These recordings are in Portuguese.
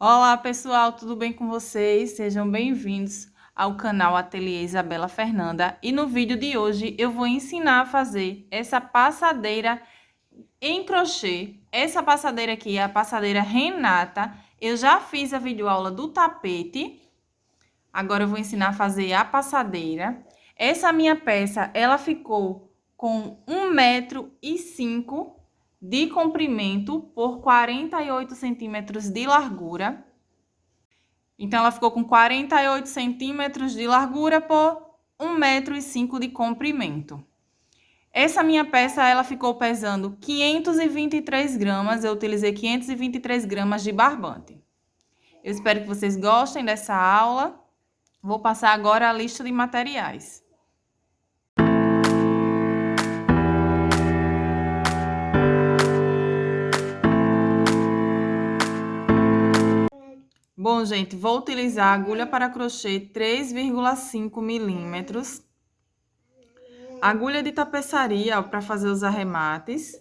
Olá pessoal, tudo bem com vocês? Sejam bem-vindos ao canal Ateliê Isabela Fernanda. E no vídeo de hoje eu vou ensinar a fazer essa passadeira em crochê. Essa passadeira aqui é a passadeira Renata. Eu já fiz a videoaula do tapete. Agora eu vou ensinar a fazer a passadeira. Essa minha peça, ela ficou com 1,5 m de comprimento por 48 centímetros de largura. Então, ela ficou com 48 centímetros de largura por 1,5 m de comprimento. Essa minha peça, ela ficou pesando 523 gramas. Eu utilizei 523 gramas de barbante. Eu espero que vocês gostem dessa aula. Vou passar agora a lista de materiais. Bom, gente, vou utilizar agulha para crochê 3,5 milímetros. Agulha de tapeçaria para fazer os arremates.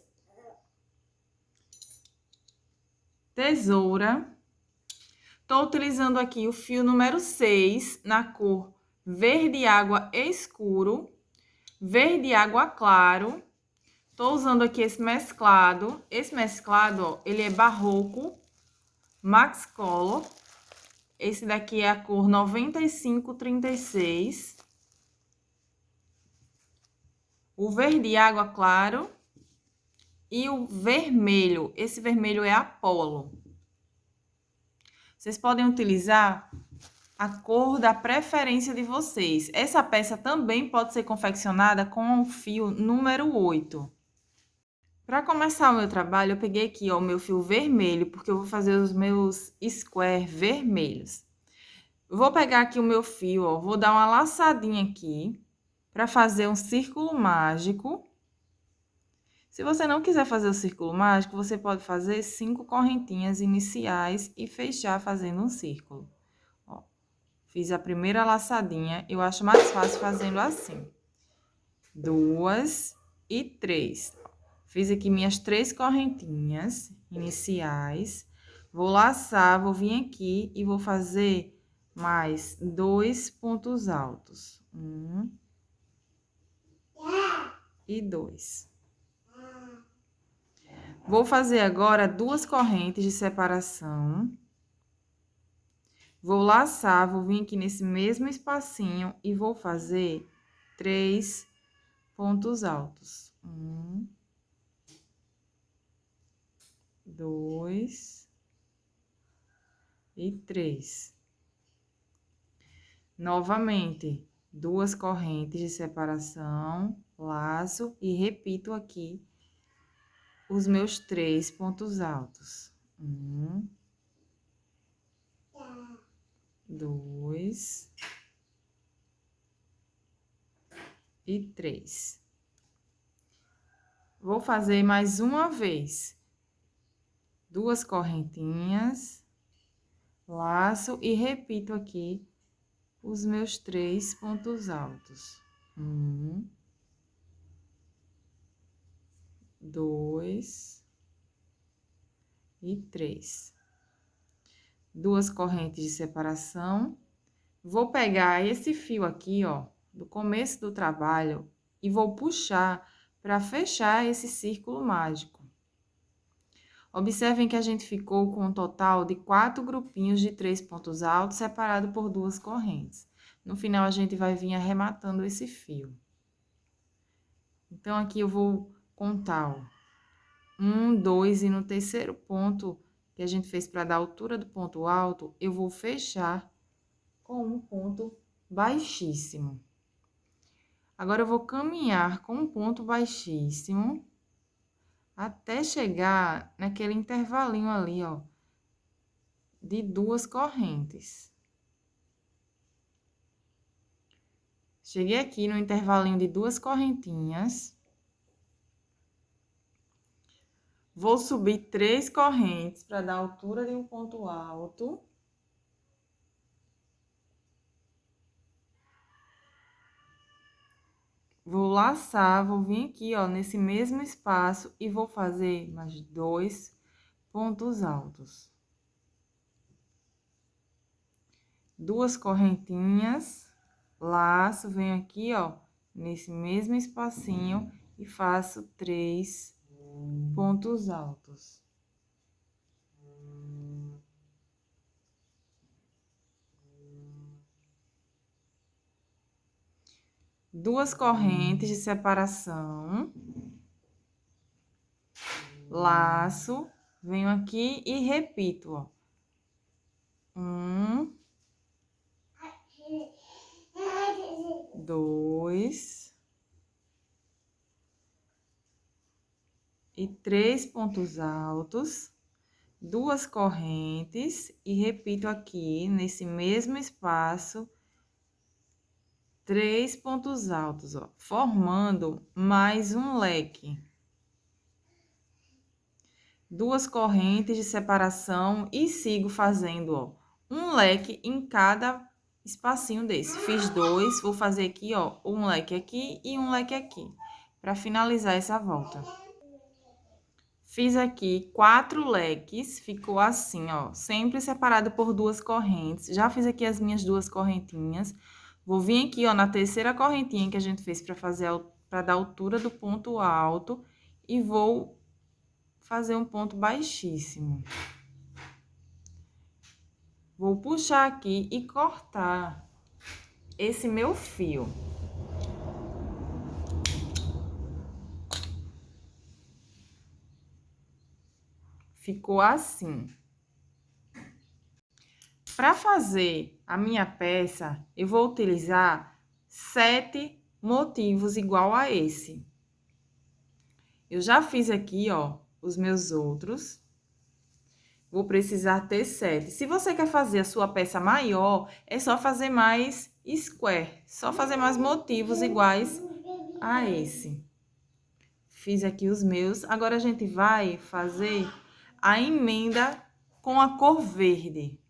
Tesoura. Estou utilizando aqui o fio número 6 na cor verde água escuro, verde água claro. Estou usando aqui esse mesclado. Esse mesclado, ó, ele é barroco, Max Color. Esse daqui é a cor 9536. O verde água claro e o vermelho. Esse vermelho é Apolo. Vocês podem utilizar a cor da preferência de vocês. Essa peça também pode ser confeccionada com o fio número 8. Para começar o meu trabalho, eu peguei aqui, ó, o meu fio vermelho, porque eu vou fazer os meus square vermelhos. Vou pegar aqui o meu fio, ó, vou dar uma laçadinha aqui para fazer um círculo mágico. Se você não quiser fazer o círculo mágico, você pode fazer 5 correntinhas iniciais e fechar fazendo um círculo. Ó, fiz a primeira laçadinha, eu acho mais fácil fazendo assim. 2 e 3. Fiz aqui minhas 3 correntinhas iniciais. Vou laçar, vou vir aqui e vou fazer mais 2 pontos altos. 1 e 2. Vou fazer agora 2 correntes de separação. Vou laçar, vou vir aqui nesse mesmo espacinho e vou fazer 3 pontos altos. 1, 2 e 3. Novamente, 2 correntes de separação, laço e repito aqui os meus 3 pontos altos. 1, 2 e 3. Vou fazer mais uma vez. 2 correntinhas, laço e repito aqui os meus 3 pontos altos. 1, 2 e 3. 2 correntes de separação. Vou pegar esse fio aqui, ó, do começo do trabalho e vou puxar para fechar esse círculo mágico. Observem que a gente ficou com um total de 4 grupinhos de 3 pontos altos, separado por 2 correntes. No final, a gente vai vir arrematando esse fio. Então, aqui eu vou contar, ó, 1, 2, e no terceiro ponto que a gente fez para dar a altura do ponto alto, eu vou fechar com um ponto baixíssimo. Agora, eu vou caminhar com um ponto baixíssimo até chegar naquele intervalinho ali, ó, de 2 correntes. Cheguei aqui no intervalinho de 2 correntinhas. Vou subir 3 correntes para dar a altura de um ponto alto. Vou laçar, vou vir aqui, ó, nesse mesmo espaço e vou fazer mais 2 pontos altos. 2 correntinhas, laço, venho aqui, ó, nesse mesmo espacinho e faço 3 pontos altos. Duas correntes de separação, laço, venho aqui e repito, ó. 1, 2 e 3 pontos altos, 2 correntes e repito aqui nesse mesmo espaço 3 pontos altos, ó, formando mais um leque. 2 correntes de separação e sigo fazendo, ó, um leque em cada espacinho desse. Fiz 2, vou fazer aqui, ó, um leque aqui e um leque aqui, para finalizar essa volta. Fiz aqui 4 leques, ficou assim, ó, sempre separado por 2 correntes. Já fiz aqui as minhas 2 correntinhas. Vou vir aqui, ó, na terceira correntinha que a gente fez para dar altura do ponto alto e vou fazer um ponto baixíssimo. Vou puxar aqui e cortar esse meu fio. Ficou assim. Para fazer a minha peça, eu vou utilizar 7 motivos igual a esse. Eu já fiz aqui, ó, os meus outros. Vou precisar ter 7. Se você quer fazer a sua peça maior, é só fazer mais square. Só fazer mais motivos iguais a esse. Fiz aqui os meus. Agora, a gente vai fazer a emenda com a cor verde.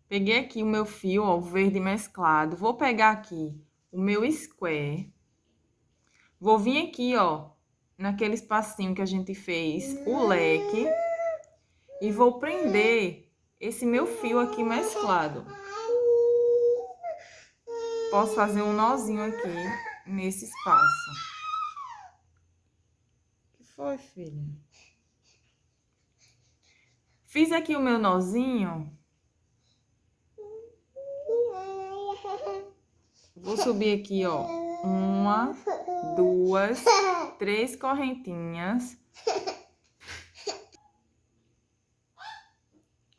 Peguei aqui o meu fio, ó, o verde mesclado. Vou pegar aqui o meu square. Vou vir aqui, ó, naquele espacinho que a gente fez o leque. E vou prender esse meu fio aqui mesclado. Posso fazer um nozinho aqui nesse espaço. O que foi, filha? Fiz aqui o meu nozinho. Vou subir aqui, ó, 1, 2, 3 correntinhas.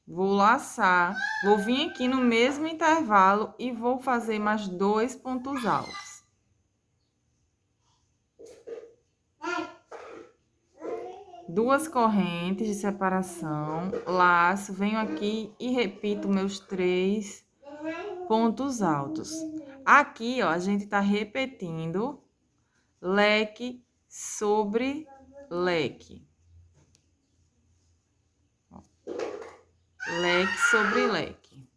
Vou laçar, vou vir aqui no mesmo intervalo e vou fazer mais 2 pontos altos. Duas correntes de separação, laço, venho aqui e repito meus 3 pontos altos. Aqui, ó, a gente tá repetindo leque sobre leque. Leque sobre leque.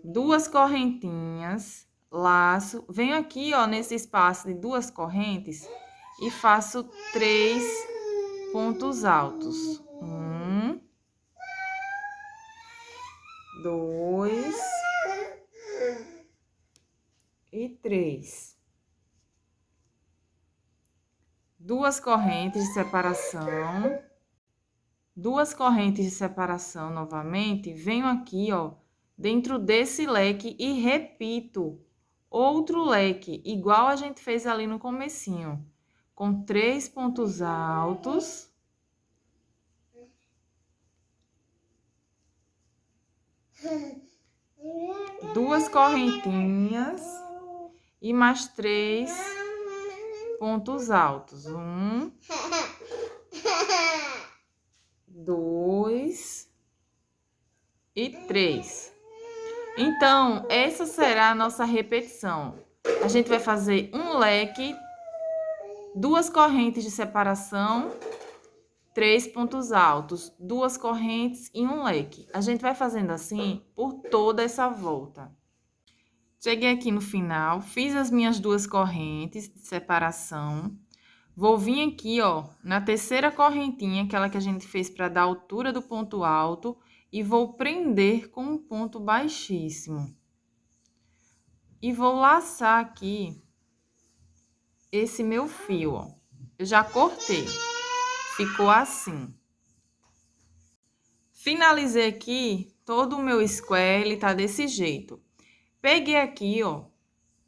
Duas correntinhas, laço, venho aqui, ó, nesse espaço de 2 correntes e faço 3 pontos altos. 1, 2 e 3. Duas correntes de separação. Duas correntes de separação novamente. Venho aqui, ó, dentro desse leque e repito outro leque, igual a gente fez ali no comecinho, com 3 pontos altos. Duas correntinhas e mais 3 pontos altos. 1, 2 e 3. Então, essa será a nossa repetição. A gente vai fazer um leque, 2 correntes de separação, 3 pontos altos, 2 correntes e um leque. A gente vai fazendo assim por toda essa volta. Cheguei aqui no final, fiz as minhas 2 correntes de separação. Vou vir aqui, ó, na terceira correntinha, aquela que a gente fez para dar a altura do ponto alto, e vou prender com um ponto baixíssimo. E vou laçar aqui esse meu fio, ó. Eu já cortei, ficou assim. Finalizei aqui todo o meu square, ele tá desse jeito. Peguei aqui, ó,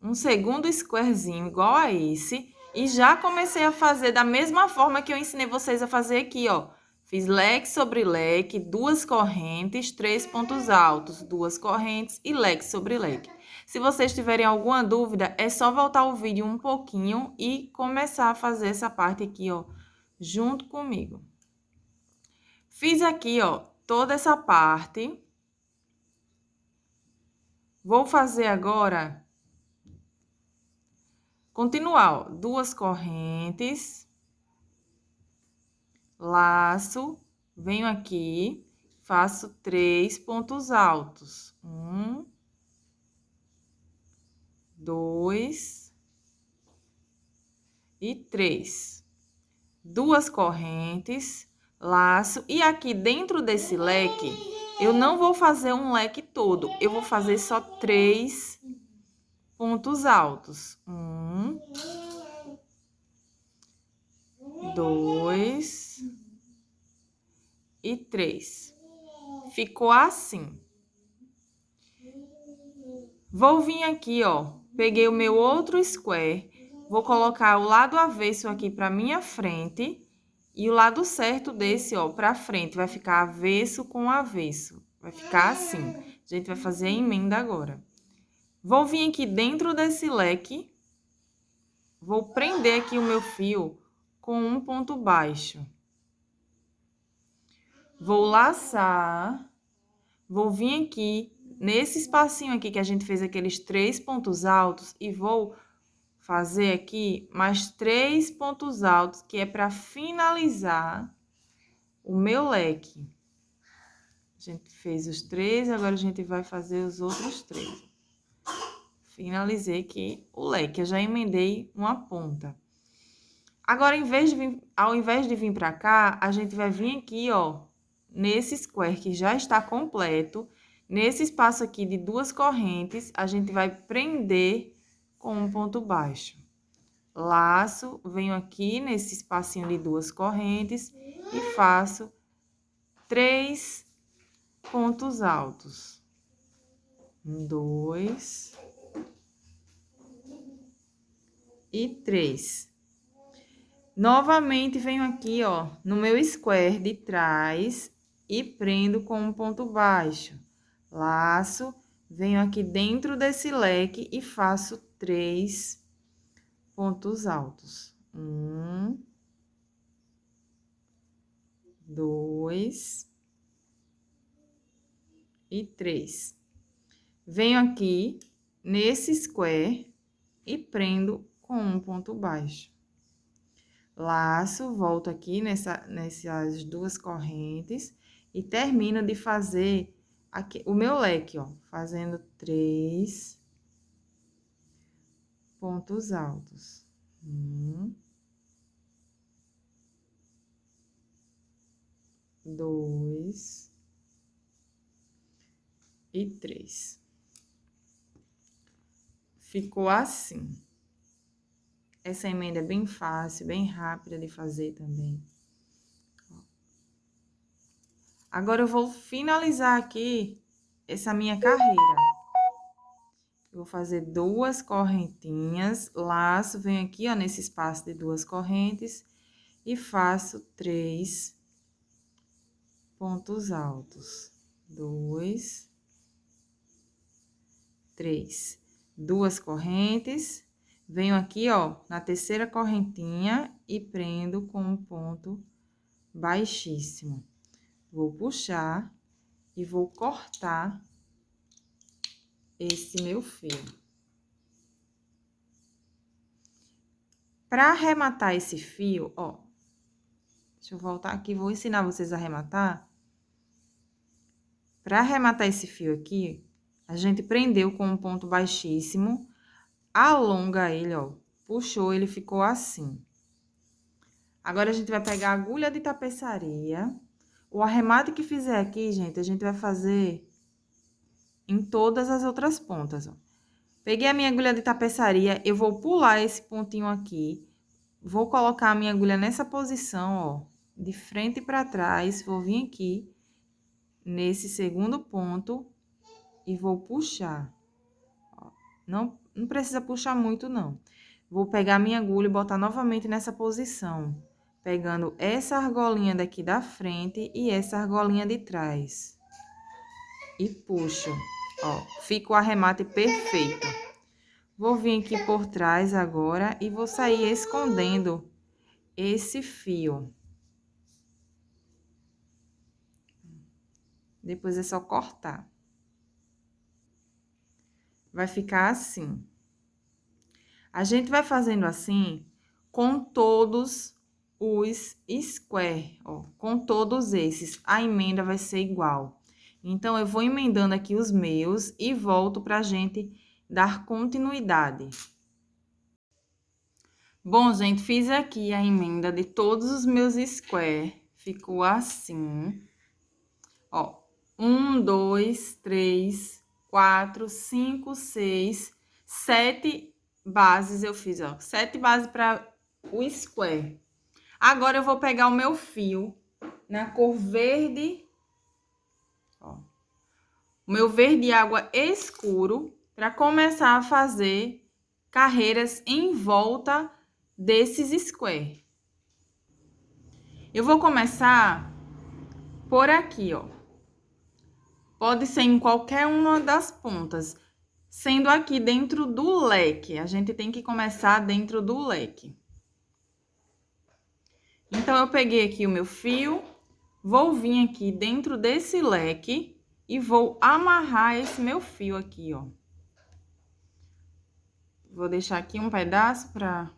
um segundo squarezinho igual a esse e já comecei a fazer da mesma forma que eu ensinei vocês a fazer aqui, ó. Fiz leque sobre leque, 2 correntes, 3 pontos altos, 2 correntes e leque sobre leque. Se vocês tiverem alguma dúvida, é só voltar o vídeo um pouquinho e começar a fazer essa parte aqui, ó, junto comigo. Fiz aqui, ó, toda essa parte. Vou fazer agora, continuar, ó, 2 correntes, laço, venho aqui, faço 3 pontos altos. 1, 2 e 3. 2 correntes, laço, e aqui dentro desse leque, eu não vou fazer um leque todo, eu vou fazer só 3 pontos altos. 1, 2 e 3. Ficou assim. Vou vir aqui, ó, peguei o meu outro square, vou colocar o lado avesso aqui para minha frente e o lado certo desse, ó, para frente, vai ficar avesso com avesso. Vai ficar assim. A gente vai fazer a emenda agora. Vou vir aqui dentro desse leque, vou prender aqui o meu fio com um ponto baixo. Vou laçar, vou vir aqui nesse espacinho aqui que a gente fez aqueles 3 pontos altos e vou fazer aqui mais 3 pontos altos, que é para finalizar o meu leque. A gente fez os 3, agora a gente vai fazer os outros 3. Finalizei aqui o leque, eu já emendei uma ponta. Agora, ao invés de vir para cá, a gente vai vir aqui, ó, nesse square que já está completo, nesse espaço aqui de 2 correntes, a gente vai prender com um ponto baixo. Laço, venho aqui nesse espacinho de 2 correntes e faço 3 pontos altos. 1, 2 e 3. Novamente, venho aqui, ó, no meu square de trás e prendo com um ponto baixo. Laço, venho aqui dentro desse leque e faço 3 pontos altos. 1, 2 e 3. Venho aqui nesse square e prendo com um ponto baixo. Laço, volto aqui nessas 2 correntes e termino de fazer aqui o meu leque, ó, fazendo 3 pontos altos. 1, 2 e 3. Ficou assim. Essa emenda é bem fácil, bem rápida de fazer também. Agora, eu vou finalizar aqui essa minha carreira. Eu vou fazer 2 correntinhas, laço, venho aqui, ó, nesse espaço de 2 correntes e faço 3 pontos altos. 2, 3. 2 correntes. Venho aqui, ó, na terceira correntinha e prendo com um ponto baixíssimo. Vou puxar e vou cortar esse meu fio. Para arrematar esse fio, ó, deixa eu voltar aqui, vou ensinar vocês a arrematar. Para arrematar esse fio aqui, a gente prendeu com um ponto baixíssimo, alonga ele, ó, puxou, ele ficou assim. Agora, a gente vai pegar a agulha de tapeçaria. O arremate que fizer aqui, gente, a gente vai fazer em todas as outras pontas, ó. Peguei a minha agulha de tapeçaria, eu vou pular esse pontinho aqui, vou colocar a minha agulha nessa posição, ó, de frente para trás, vou vir aqui nesse segundo ponto e vou puxar. Ó, não precisa puxar muito, não. Vou pegar a minha agulha e botar novamente nessa posição, pegando essa argolinha daqui da frente e essa argolinha de trás. E puxo, ó, fica o arremate perfeito. Vou vir aqui por trás agora e vou sair escondendo esse fio. Depois é só cortar. Vai ficar assim. A gente vai fazendo assim com todos os square, ó, com todos esses. A emenda vai ser igual. Então, eu vou emendando aqui os meus e volto pra gente dar continuidade. Bom, gente, fiz aqui a emenda de todos os meus square. Ficou assim. Ó, 1, 2, 3, 4, 5, 6, 7 bases eu fiz, ó. 7 bases para o square. Agora, eu vou pegar o meu fio na cor verde, ó. O meu verde água escuro, para começar a fazer carreiras em volta desses square. Eu vou começar por aqui, ó. Pode ser em qualquer uma das pontas, sendo aqui dentro do leque. A gente tem que começar dentro do leque. Então, eu peguei aqui o meu fio, vou vir aqui dentro desse leque e vou amarrar esse meu fio aqui, ó. Vou deixar aqui um pedaço pra...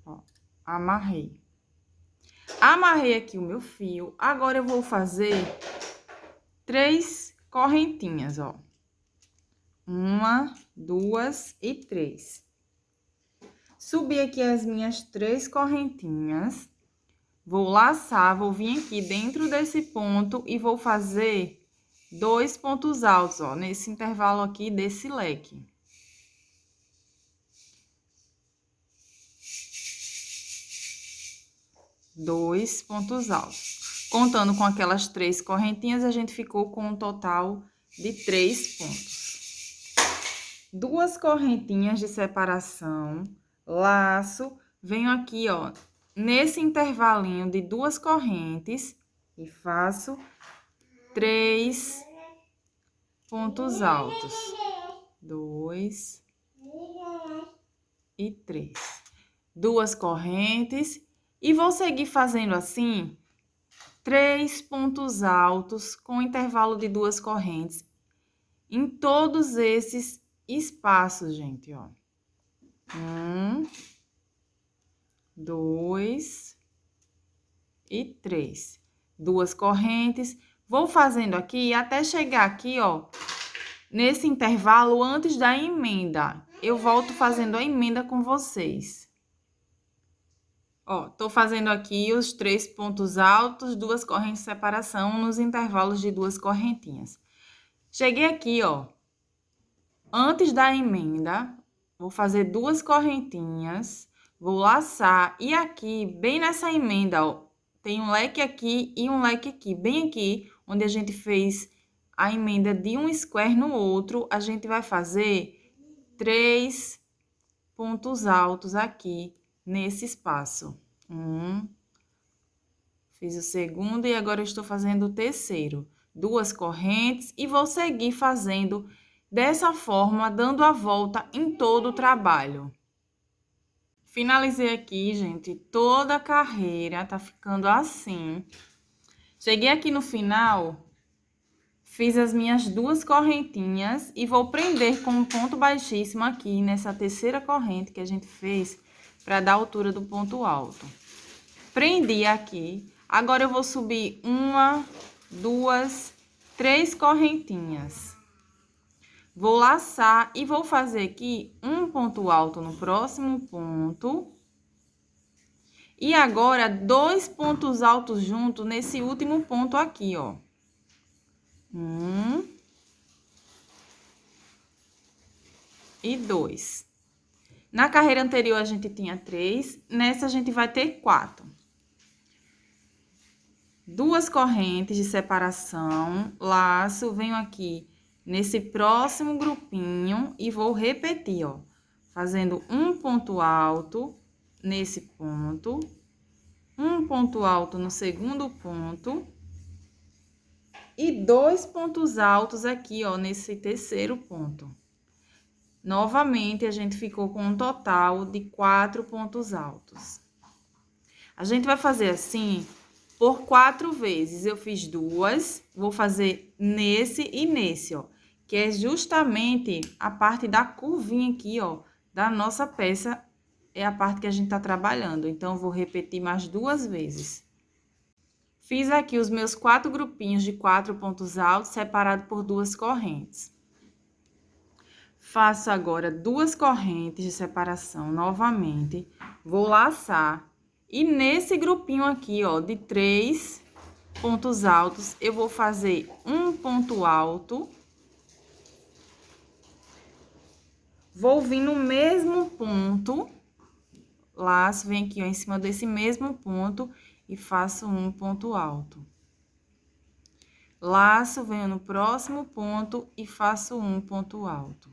Ó, amarrei. Amarrei aqui o meu fio. Agora, eu vou fazer 3 correntinhas, ó. 1, 2 e 3. Subi aqui as minhas 3 correntinhas. Vou laçar, vou vir aqui dentro desse ponto e vou fazer 2 pontos altos, ó, nesse intervalo aqui desse leque. Dois pontos altos. Contando com aquelas 3 correntinhas, a gente ficou com um total de 3 pontos. 2 correntinhas de separação, laço, venho aqui, ó, nesse intervalinho de 2 correntes e faço 3 pontos altos. 2 e 3. 2 correntes. E vou seguir fazendo assim, 3 pontos altos com intervalo de 2 correntes em todos esses espaços, gente, ó. 1, 2 e 3. 2 correntes. Vou fazendo aqui até chegar aqui, ó, nesse intervalo antes da emenda. Eu volto fazendo a emenda com vocês. Ó, tô fazendo aqui os 3 pontos altos, 2 correntes de separação nos intervalos de 2 correntinhas. Cheguei aqui, ó, antes da emenda, vou fazer 2 correntinhas, vou laçar e aqui, bem nessa emenda, ó, tem um leque aqui e um leque aqui, bem aqui, onde a gente fez a emenda de um square no outro, a gente vai fazer 3 pontos altos aqui nesse espaço. Fiz o segundo e agora estou fazendo o terceiro. 2 correntes e vou seguir fazendo dessa forma, dando a volta em todo o trabalho. Finalizei aqui, gente, toda a carreira, tá ficando assim. Cheguei aqui no final, fiz as minhas 2 correntinhas e vou prender com um ponto baixíssimo aqui nessa terceira corrente que a gente fez para dar a altura do ponto alto. Prendi aqui. Agora, eu vou subir 1, 2, 3 correntinhas. Vou laçar e vou fazer aqui um ponto alto no próximo ponto. E agora, 2 pontos altos juntos nesse último ponto aqui, ó. 1 e 2. Na carreira anterior, a gente tinha 3. Nessa, a gente vai ter 4. 2 correntes de separação, laço, venho aqui nesse próximo grupinho e vou repetir, ó. Fazendo um ponto alto nesse ponto, um ponto alto no segundo ponto e 2 pontos altos aqui, ó, nesse terceiro ponto. Novamente, a gente ficou com um total de 4 pontos altos. A gente vai fazer assim por 4 vezes. Eu fiz 2, vou fazer nesse e nesse, ó, que é justamente a parte da curvinha aqui, ó, da nossa peça, é a parte que a gente tá trabalhando. Então, eu vou repetir mais 2 vezes. Fiz aqui os meus 4 grupinhos de 4 pontos altos, separado por 2 correntes. Faço agora 2 correntes de separação novamente, vou laçar. E nesse grupinho aqui, ó, de 3 pontos altos, eu vou fazer um ponto alto. Vou vir no mesmo ponto, laço, vem aqui, ó, em cima desse mesmo ponto e faço um ponto alto. Laço, venho no próximo ponto e faço um ponto alto.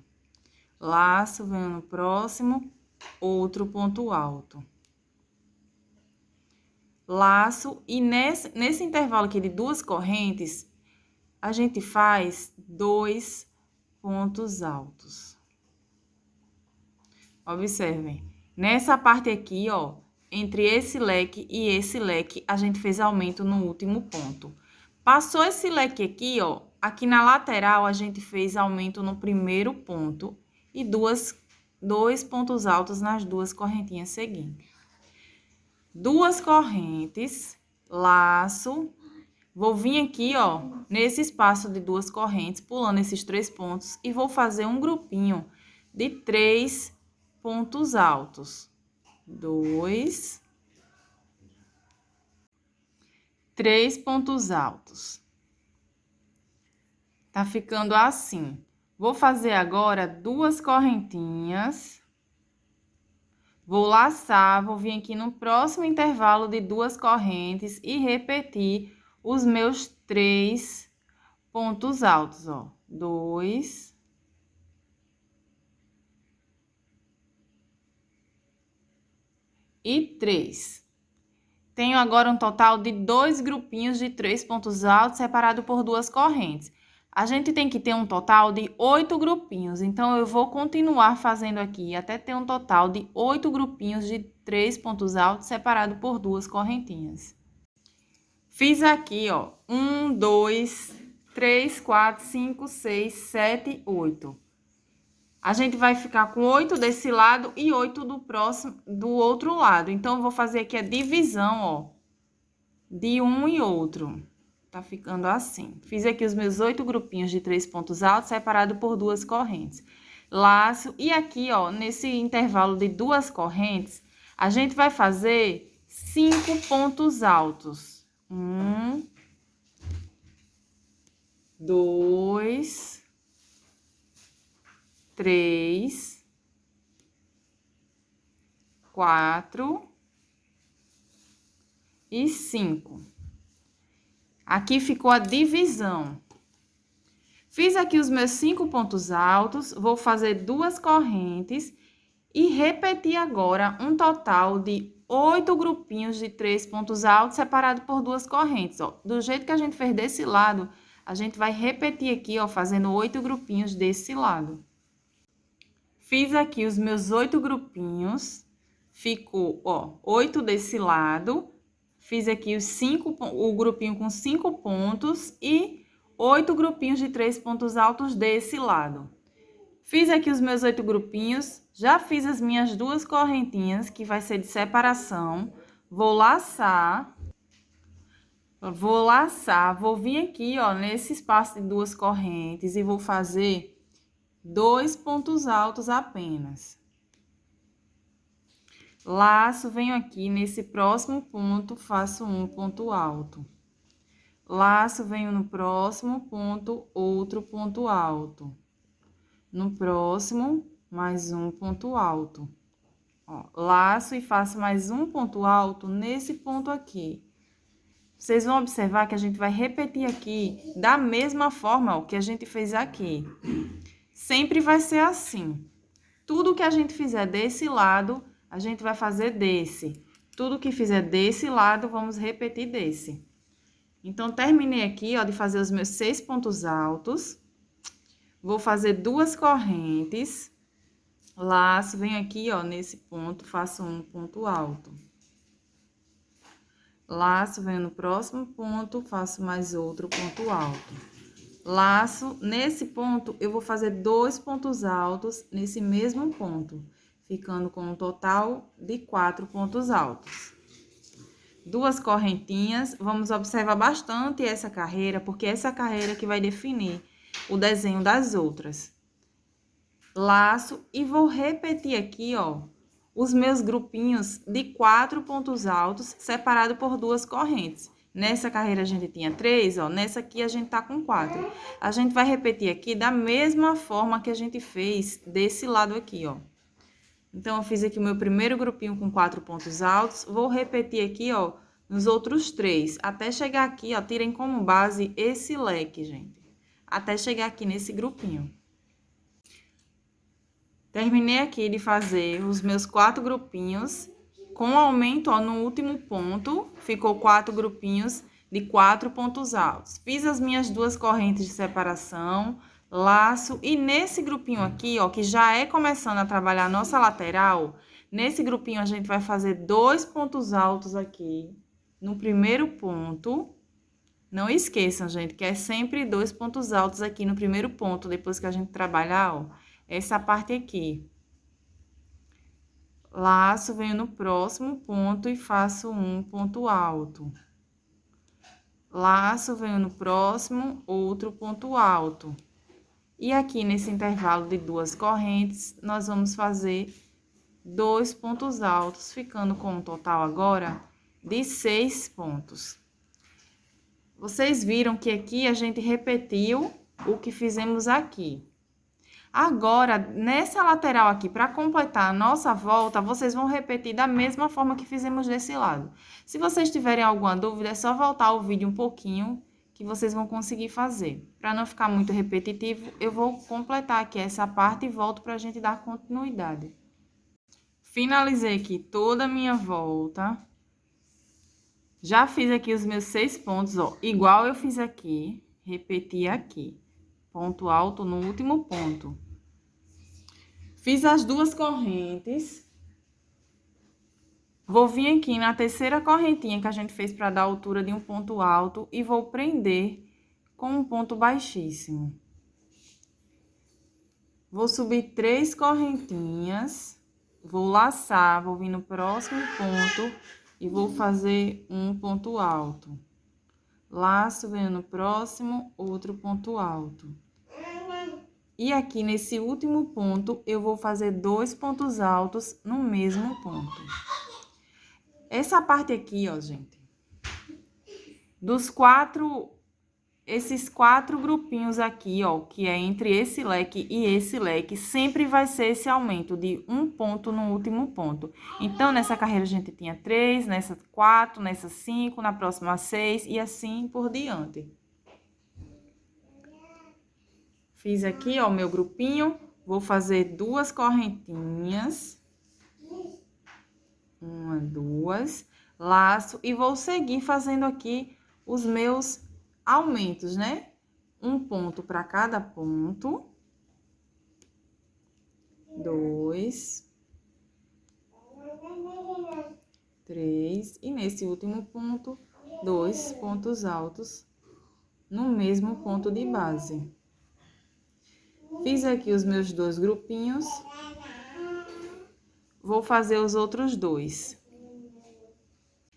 Laço, venho no próximo, outro ponto alto. Laço, e nesse intervalo aqui de 2 correntes, a gente faz 2 pontos altos. Observem, nessa parte aqui, ó, entre esse leque e esse leque, a gente fez aumento no último ponto. Passou esse leque aqui, ó, aqui na lateral, a gente fez aumento no primeiro ponto e 2 pontos altos nas 2 correntinhas seguintes. 2 correntes, laço, vou vir aqui, ó, nesse espaço de 2 correntes, pulando esses 3 pontos e vou fazer um grupinho de 3 pontos altos. 2, 3 pontos altos. Tá ficando assim. Vou fazer agora 2 correntinhas. Vou laçar, vou vir aqui no próximo intervalo de 2 correntes e repetir os meus 3 pontos altos, ó. 2. E 3. Tenho agora um total de 2 grupinhos de 3 pontos altos separado por 2 correntes. A gente tem que ter um total de 8 grupinhos, então eu vou continuar fazendo aqui até ter um total de 8 grupinhos de 3 pontos altos separado por 2 correntinhas. Fiz aqui, ó, 1, 2, 3, 4, 5, 6, 7, 8. A gente vai ficar com 8 desse lado e 8 do outro lado. Então, eu vou fazer aqui a divisão, ó, de um e outro. Tá ficando assim. Fiz aqui os meus 8 grupinhos de 3 pontos altos, separado por 2 correntes. Laço, e aqui, ó, nesse intervalo de 2 correntes, a gente vai fazer 5 pontos altos. 1, 2, 3, 4 e 5. Aqui ficou a divisão. Fiz aqui os meus 5 pontos altos, vou fazer 2 correntes e repetir agora um total de 8 grupinhos de 3 pontos altos separado por 2 correntes, ó. Do jeito que a gente fez desse lado, a gente vai repetir aqui, ó, fazendo 8 grupinhos desse lado. Fiz aqui os meus 8 grupinhos, ficou, ó, 8 desse lado. Fiz aqui o grupinho com 5 pontos e 8 grupinhos de 3 pontos altos desse lado. Fiz aqui os meus 8 grupinhos, já fiz as minhas 2 correntinhas, que vai ser de separação. Vou laçar, vou vir aqui, ó, nesse espaço de 2 correntes e vou fazer 2 pontos altos apenas. Laço, venho aqui nesse próximo ponto, faço um ponto alto. Laço, venho no próximo ponto, outro ponto alto. No próximo, mais um ponto alto. Ó, laço e faço mais um ponto alto nesse ponto aqui. Vocês vão observar que a gente vai repetir aqui da mesma forma, ó, que a gente fez aqui. Sempre vai ser assim. Tudo que a gente fizer desse lado, a gente vai fazer desse. Tudo que fizer desse lado, vamos repetir desse. Então, terminei aqui, ó, de fazer os meus 6 pontos altos. Vou fazer 2 correntes. Laço, venho aqui, ó, nesse ponto, faço um ponto alto. Laço, venho no próximo ponto, faço mais outro ponto alto. Laço, nesse ponto, eu vou fazer 2 pontos altos nesse mesmo ponto, ficando com um total de 4 pontos altos. 2 correntinhas, vamos observar bastante essa carreira, porque essa carreira que vai definir o desenho das outras. Laço, e vou repetir aqui, ó, os meus grupinhos de 4 pontos altos, separado por 2 correntes. Nessa carreira a gente tinha 3, ó, nessa aqui a gente tá com 4. A gente vai repetir aqui da mesma forma que a gente fez desse lado aqui, ó. Então, eu fiz aqui o meu primeiro grupinho com 4 pontos altos, vou repetir aqui, ó, nos outros 3, até chegar aqui, ó, tirem como base esse leque, gente. Até chegar aqui nesse grupinho. Terminei aqui de fazer os meus 4 grupinhos, com aumento, ó, no último ponto, ficou 4 grupinhos de 4 pontos altos. Fiz as minhas 2 correntes de separação, laço, e nesse grupinho aqui, ó, que já é começando a trabalhar a nossa lateral, nesse grupinho a gente vai fazer 2 pontos altos aqui, no primeiro ponto. Não esqueçam, gente, que é sempre 2 pontos altos aqui no primeiro ponto, depois que a gente trabalhar, ó, essa parte aqui. Laço, venho no próximo ponto e faço um ponto alto. Laço, venho no próximo, outro ponto alto. E aqui nesse intervalo de 2 correntes, nós vamos fazer 2 pontos altos, ficando com um total agora de 6 pontos. Vocês viram que aqui a gente repetiu o que fizemos aqui. Agora, nessa lateral aqui, para completar a nossa volta, vocês vão repetir da mesma forma que fizemos desse lado. Se vocês tiverem alguma dúvida, é só voltar o vídeo um pouquinho, que vocês vão conseguir fazer. Para não ficar muito repetitivo, eu vou completar aqui essa parte e volto para a gente dar continuidade. Finalizei aqui toda a minha volta. Já fiz aqui os meus 6 pontos, ó, igual eu fiz aqui, repeti aqui. Ponto alto no último ponto. Fiz as 2 correntes. Vou vir aqui na terceira correntinha que a gente fez para dar a altura de um ponto alto e vou prender com um ponto baixíssimo. Vou subir 3 correntinhas, vou laçar, vou vir no próximo ponto e vou fazer um ponto alto. Laço, venho no próximo, outro ponto alto. E aqui nesse último ponto, eu vou fazer 2 pontos altos no mesmo ponto. Essa parte aqui, ó, gente, esses 4 grupinhos aqui, ó, que é entre esse leque e esse leque, sempre vai ser esse aumento de um ponto no último ponto. Então, nessa carreira a gente tinha 3, nessa 4, nessa 5, na próxima 6 e assim por diante. Fiz aqui, ó, o meu grupinho, vou fazer 2 correntinhas. 1, 2, laço, e vou seguir fazendo aqui os meus aumentos, né? Um ponto para cada ponto. 2, 3, e nesse último ponto, 2 pontos altos no mesmo ponto de base. Fiz aqui os meus 2 grupinhos. Vou fazer os outros 2.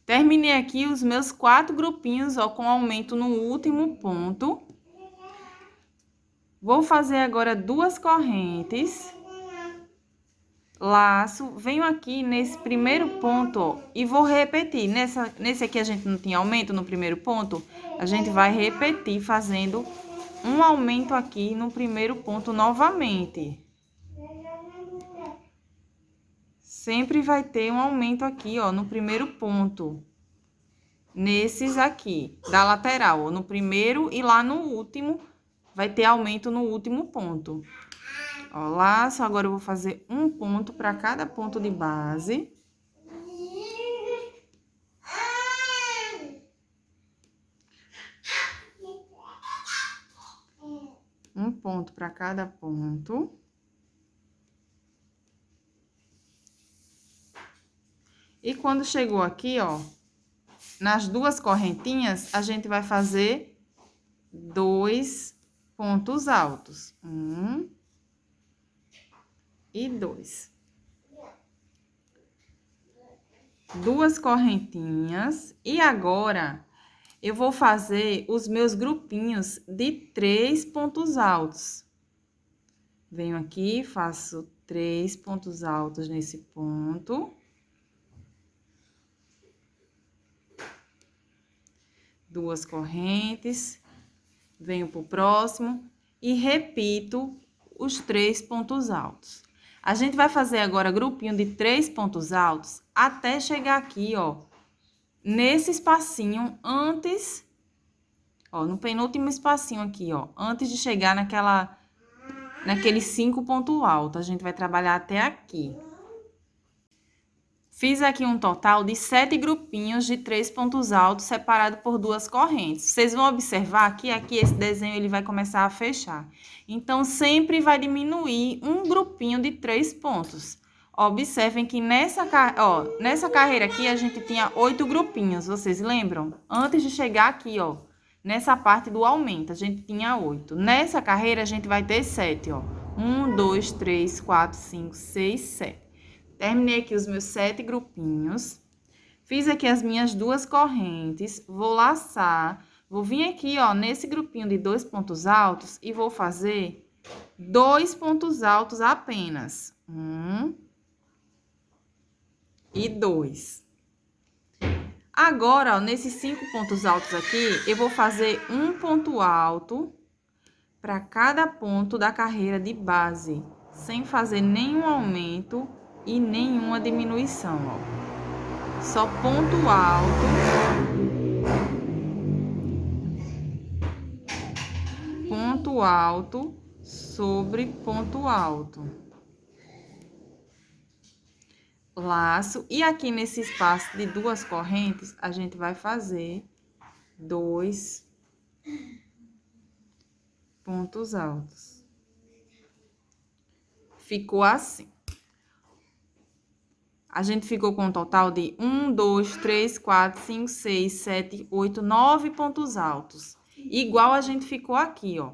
Terminei aqui os meus 4 grupinhos, ó, com aumento no último ponto. Vou fazer agora 2 correntes. laço, venho aqui nesse primeiro ponto, ó, e vou repetir. Nesse aqui a gente não tinha aumento no primeiro ponto, a gente vai repetir fazendo um aumento aqui no primeiro ponto novamente. Sempre vai ter um aumento aqui, ó, no primeiro ponto. Nesses aqui, da lateral, ó, no primeiro e lá no último, vai ter aumento no último ponto. Ó, laço, agora eu vou fazer um ponto para cada ponto de base. Um ponto para cada ponto. E quando chegou aqui, ó, nas duas correntinhas, a gente vai fazer 2 pontos altos. 1 e 2. Duas correntinhas. E agora, eu vou fazer os meus grupinhos de 3 pontos altos. Venho aqui, faço 3 pontos altos nesse ponto. Duas correntes, venho pro próximo e repito os 3 pontos altos. A gente vai fazer agora grupinho de 3 pontos altos até chegar aqui, ó, nesse espacinho antes, ó, no penúltimo espacinho aqui, ó, antes de chegar naqueles 5 pontos altos. A gente vai trabalhar até aqui. Fiz aqui um total de 7 grupinhos de 3 pontos altos separados por duas correntes. Vocês vão observar que aqui esse desenho ele vai começar a fechar. Então, sempre vai diminuir um grupinho de 3 pontos. Observem que nessa carreira aqui a gente tinha 8 grupinhos, vocês lembram? Antes de chegar aqui, ó, nessa parte do aumento, a gente tinha 8. Nessa carreira a gente vai ter 7, ó. 1, 2, 3, 4, 5, 6, 7. Terminei aqui os meus 7 grupinhos. Fiz aqui as minhas duas correntes. Vou laçar. Vou vir aqui, ó, nesse grupinho de 2 pontos altos e vou fazer 2 pontos altos apenas. 1 e 2. Agora, ó, nesses 5 pontos altos aqui, eu vou fazer um ponto alto para cada ponto da carreira de base, sem fazer nenhum aumento e nenhuma diminuição, ó. Só ponto alto. Ponto alto sobre ponto alto. Laço. E aqui nesse espaço de duas correntes, a gente vai fazer 2 pontos altos. Ficou assim. A gente ficou com um total de 1, 2, 3, 4, 5, 6, 7, 8, 9 pontos altos. Igual a gente ficou aqui, ó.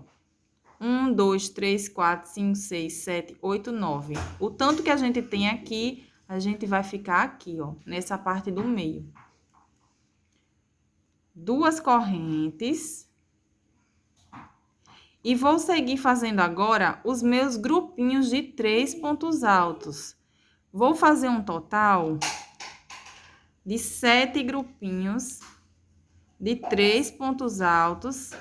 1, 2, 3, 4, 5, 6, 7, 8, 9. O tanto que a gente tem aqui, a gente vai ficar aqui, ó, nessa parte do meio. Duas correntes. E vou seguir fazendo agora os meus grupinhos de 3 pontos altos. Vou fazer um total de 7 grupinhos de 3 pontos altos,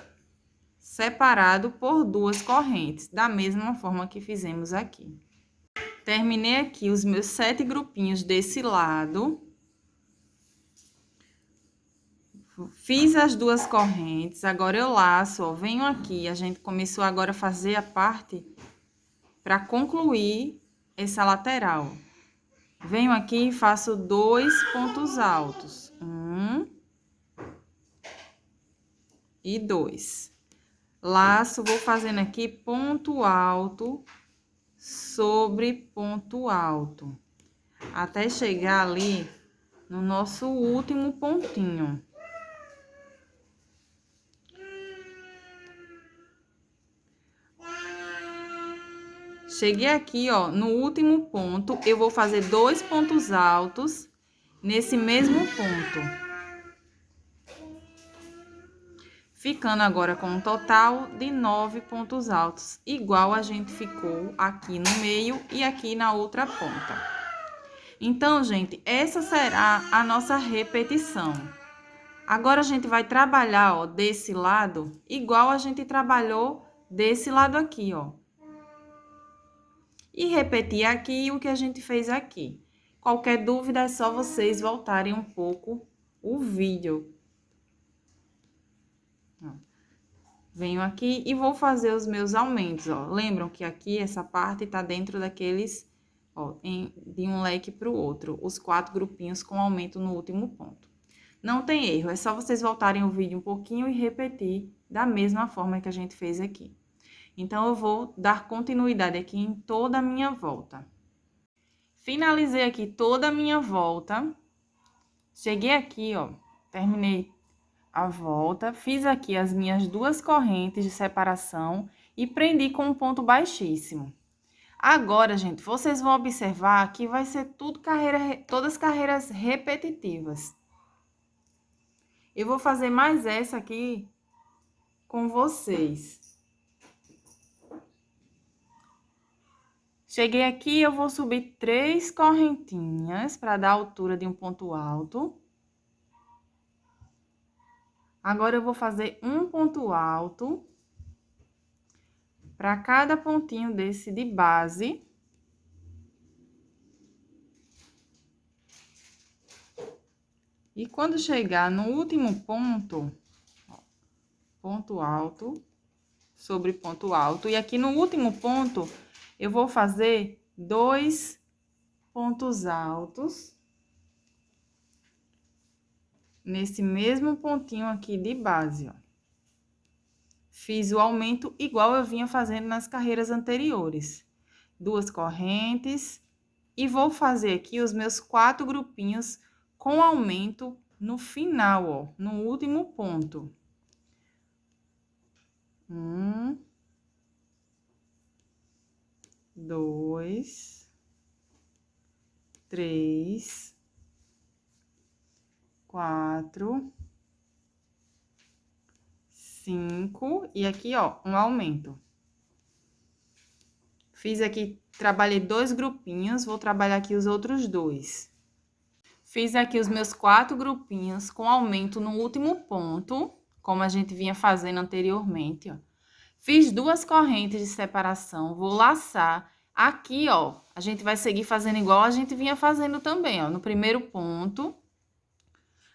separado por duas correntes, da mesma forma que fizemos aqui. Terminei aqui os meus 7 grupinhos desse lado. Fiz as duas correntes, agora eu laço, ó, venho aqui, a gente começou agora a fazer a parte para concluir essa lateral. Venho aqui e faço 2 pontos altos. 1 e 2. Laço, vou fazendo aqui ponto alto sobre ponto alto. Até chegar ali no nosso último pontinho. Cheguei aqui, ó, no último ponto, eu vou fazer 2 pontos altos nesse mesmo ponto. ficando agora com um total de 9 pontos altos, igual a gente ficou aqui no meio e aqui na outra ponta. Então, gente, essa será a nossa repetição. Agora, a gente vai trabalhar, ó, desse lado, igual a gente trabalhou desse lado aqui, ó. E repetir aqui o que a gente fez aqui. Qualquer dúvida é só vocês voltarem um pouco o vídeo. Venho aqui e vou fazer os meus aumentos, ó. Lembram que aqui essa parte tá dentro daqueles, ó, de um leque para o outro, os 4 grupinhos com aumento no último ponto. Não tem erro, é só vocês voltarem o vídeo um pouquinho e repetir da mesma forma que a gente fez aqui. Então, eu vou dar continuidade aqui em toda a minha volta. Finalizei aqui toda a minha volta. Cheguei aqui, ó, terminei a volta, fiz aqui as minhas 2 correntes de separação e prendi com um ponto baixíssimo. Agora, gente, vocês vão observar que vai ser tudo todas carreiras repetitivas. Eu vou fazer mais essa aqui com vocês. Cheguei aqui, eu vou subir 3 correntinhas para dar a altura de um ponto alto. Agora, eu vou fazer um ponto alto para cada pontinho desse de base. E quando chegar no último ponto, ó, ponto alto sobre ponto alto. E aqui no último ponto, eu vou fazer 2 pontos altos. Nesse mesmo pontinho aqui de base, ó. Fiz o aumento igual eu vinha fazendo nas carreiras anteriores. 2 correntes. E vou fazer aqui os meus 4 grupinhos com aumento no final, ó, no último ponto. 1, 2, 3, 4, 5 e aqui, ó, um aumento. Fiz aqui, trabalhei 2 grupinhos, vou trabalhar aqui os outros 2. Fiz aqui os meus 4 grupinhos com aumento no último ponto, como a gente vinha fazendo anteriormente, ó. Fiz 2 correntes de separação, vou laçar. Aqui, ó, a gente vai seguir fazendo igual a gente vinha fazendo também, ó. No primeiro ponto,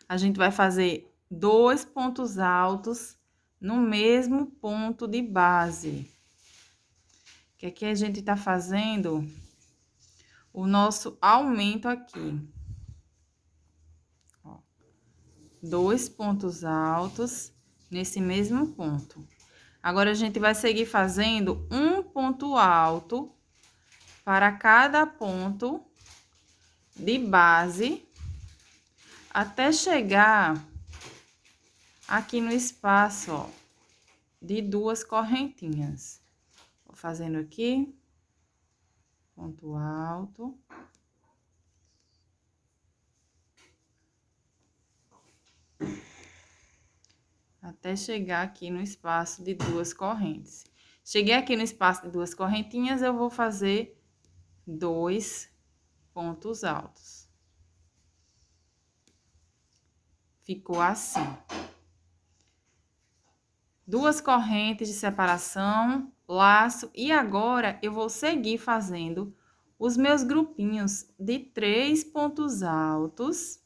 a gente vai fazer 2 pontos altos no mesmo ponto de base. Que aqui a gente tá fazendo o nosso aumento aqui. 2 pontos altos nesse mesmo ponto. Agora, a gente vai seguir fazendo um ponto alto para cada ponto de base, até chegar aqui no espaço, ó, de 2 correntinhas. Vou fazendo aqui, ponto alto. Até chegar aqui no espaço de 2 correntes. Cheguei aqui no espaço de 2 correntinhas, eu vou fazer 2 pontos altos. Ficou assim. 2 correntes de separação, laço, e agora eu vou seguir fazendo os meus grupinhos de 3 pontos altos,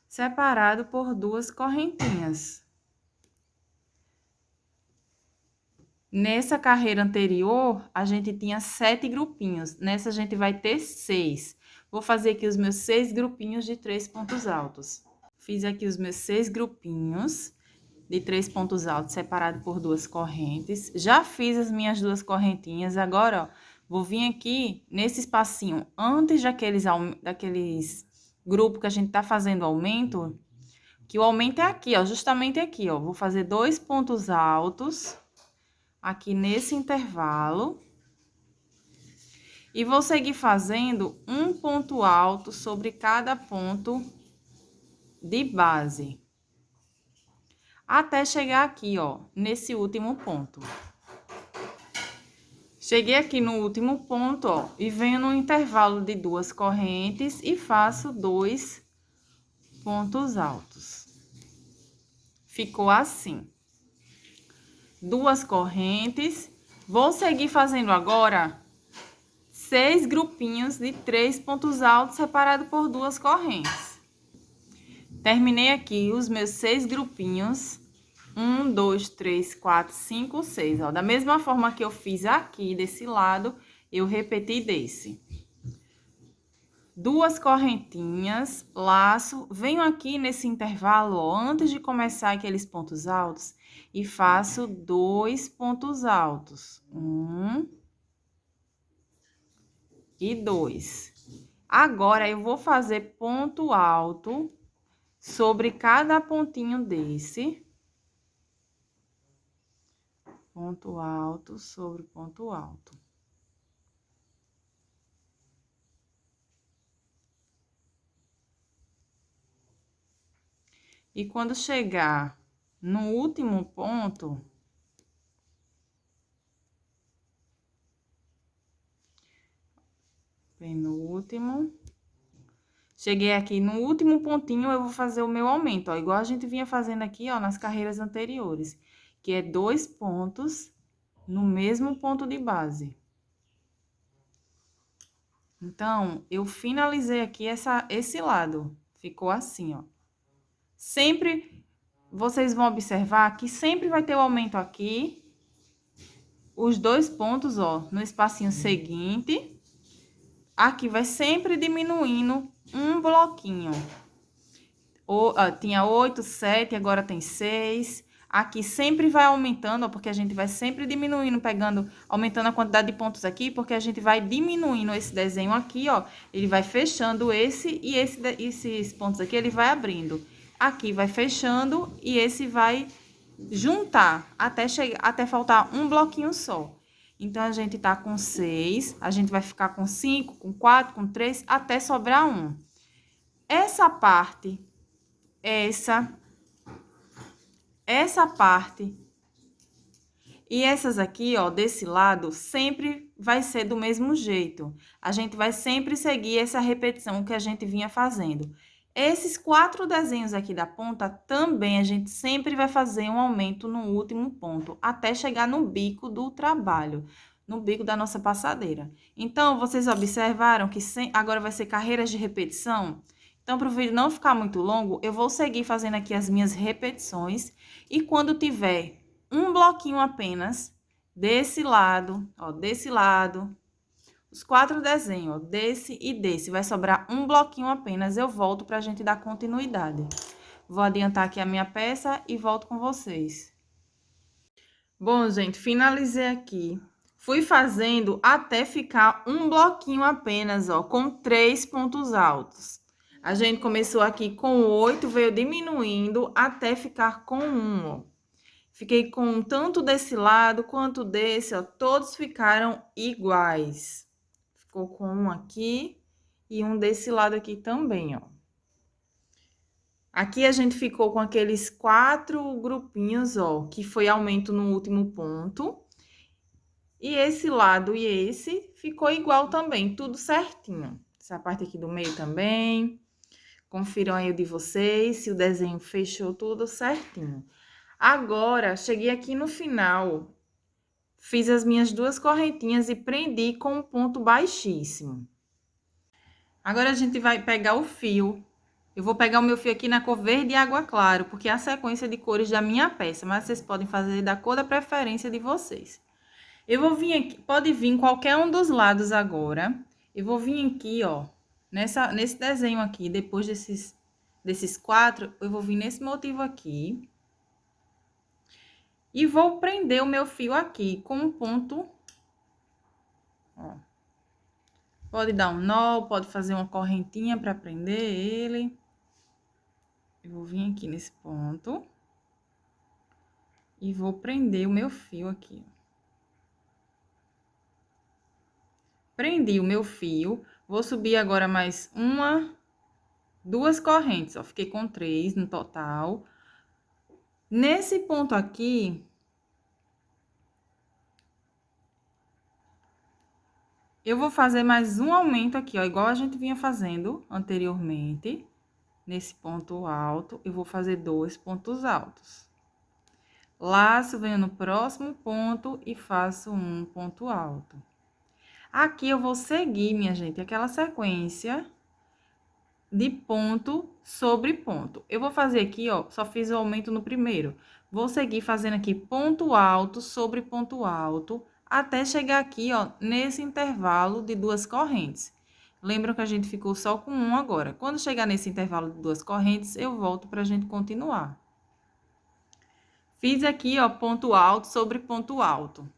separado por 2 correntinhas. Nessa carreira anterior, a gente tinha 7 grupinhos. Nessa, a gente vai ter 6. Vou fazer aqui os meus 6 grupinhos de 3 pontos altos. Fiz aqui os meus 6 grupinhos de 3 pontos altos, separado por 2 correntes. Já fiz as minhas 2 correntinhas. Agora, ó, vou vir aqui nesse espacinho, antes daqueles grupos que a gente tá fazendo aumento, que o aumento é aqui, ó, justamente aqui, ó. Vou fazer 2 pontos altos aqui nesse intervalo. E vou seguir fazendo um ponto alto sobre cada ponto de base. até chegar aqui, ó, nesse último ponto. Cheguei aqui no último ponto, ó, e venho no intervalo de 2 correntes e faço 2 pontos altos. Ficou assim. 2 correntes. Vou seguir fazendo agora 6 grupinhos de 3 pontos altos separados por 2 correntes. Terminei aqui os meus 6 grupinhos. 1, 2, 3, 4, 5, 6. Ó, da mesma forma que eu fiz aqui desse lado, eu repeti desse. 2 correntinhas, laço, venho aqui nesse intervalo, ó, antes de começar aqueles pontos altos, e faço 2 pontos altos. 1 e 2. Agora, eu vou fazer ponto alto sobre cada pontinho desse. Ponto alto sobre ponto alto. E quando chegar no último ponto, penúltimo, cheguei aqui no último pontinho, eu vou fazer o meu aumento, ó, igual a gente vinha fazendo aqui, ó, nas carreiras anteriores, que é 2 pontos no mesmo ponto de base. Então, eu finalizei aqui esse lado, ficou assim, ó. Sempre, vocês vão observar que sempre vai ter o aumento aqui, os 2 pontos, ó, no espacinho seguinte, aqui vai sempre diminuindo um bloquinho. Tinha 8, 7, agora tem 6. Aqui sempre vai aumentando, ó, porque a gente vai sempre diminuindo, aumentando a quantidade de pontos aqui, porque a gente vai diminuindo esse desenho aqui, ó. Ele vai fechando esses pontos aqui, ele vai abrindo. Aqui vai fechando e esse vai juntar até faltar um bloquinho só. Então, a gente tá com 6, a gente vai ficar com 5, com 4, com 3, até sobrar 1. Essa parte, essa parte e essas aqui, ó, desse lado, sempre vai ser do mesmo jeito. A gente vai sempre seguir essa repetição que a gente vinha fazendo. Esses 4 desenhos aqui da ponta, também a gente sempre vai fazer um aumento no último ponto, até chegar no bico do trabalho, no bico da nossa passadeira. Então, vocês observaram que agora vai ser carreiras de repetição? Então, para o vídeo não ficar muito longo, eu vou seguir fazendo aqui as minhas repetições. E quando tiver um bloquinho apenas, desse lado, ó, desse lado, os 4 desenhos, ó, desse e desse, vai sobrar um bloquinho apenas, eu volto para a gente dar continuidade. Vou adiantar aqui a minha peça e volto com vocês. Bom, gente, finalizei aqui. Fui fazendo até ficar um bloquinho apenas, ó, com 3 pontos altos. A gente começou aqui com 8, veio diminuindo até ficar com 1, ó. Fiquei com tanto desse lado quanto desse, ó, todos ficaram iguais. Ficou com um aqui e um desse lado aqui também, ó. Aqui a gente ficou com aqueles 4 grupinhos, ó, que foi aumento no último ponto. E esse lado e esse ficou igual também, tudo certinho. Essa parte aqui do meio também. Confiram aí o de vocês, se o desenho fechou tudo certinho. Agora, cheguei aqui no final, fiz as minhas 2 correntinhas e prendi com um ponto baixíssimo. Agora, a gente vai pegar o fio. Eu vou pegar o meu fio aqui na cor verde e água claro, porque é a sequência de cores da minha peça, mas vocês podem fazer da cor da preferência de vocês. Eu vou vir aqui, pode vir em qualquer um dos lados agora. Eu vou vir aqui, ó, nesse desenho aqui, depois desses 4, eu vou vir nesse motivo aqui. E vou prender o meu fio aqui com um ponto, ó. Pode dar um nó, pode fazer uma correntinha para prender ele. Eu vou vir aqui nesse ponto. E vou prender o meu fio aqui. Prendi o meu fio. Vou subir agora mais 2 correntes, ó. Fiquei com 3 no total. Nesse ponto aqui, eu vou fazer mais um aumento aqui, ó, igual a gente vinha fazendo anteriormente. Nesse ponto alto, eu vou fazer 2 pontos altos. Laço, venho no próximo ponto e faço um ponto alto. Aqui eu vou seguir, minha gente, aquela sequência de ponto sobre ponto. Eu vou fazer aqui, ó, só fiz o aumento no primeiro. Vou seguir fazendo aqui ponto alto sobre ponto alto, até chegar aqui, ó, nesse intervalo de 2 correntes. Lembram que a gente ficou só com um agora. Quando chegar nesse intervalo de 2 correntes, eu volto pra gente continuar. Fiz aqui, ó, ponto alto sobre ponto alto.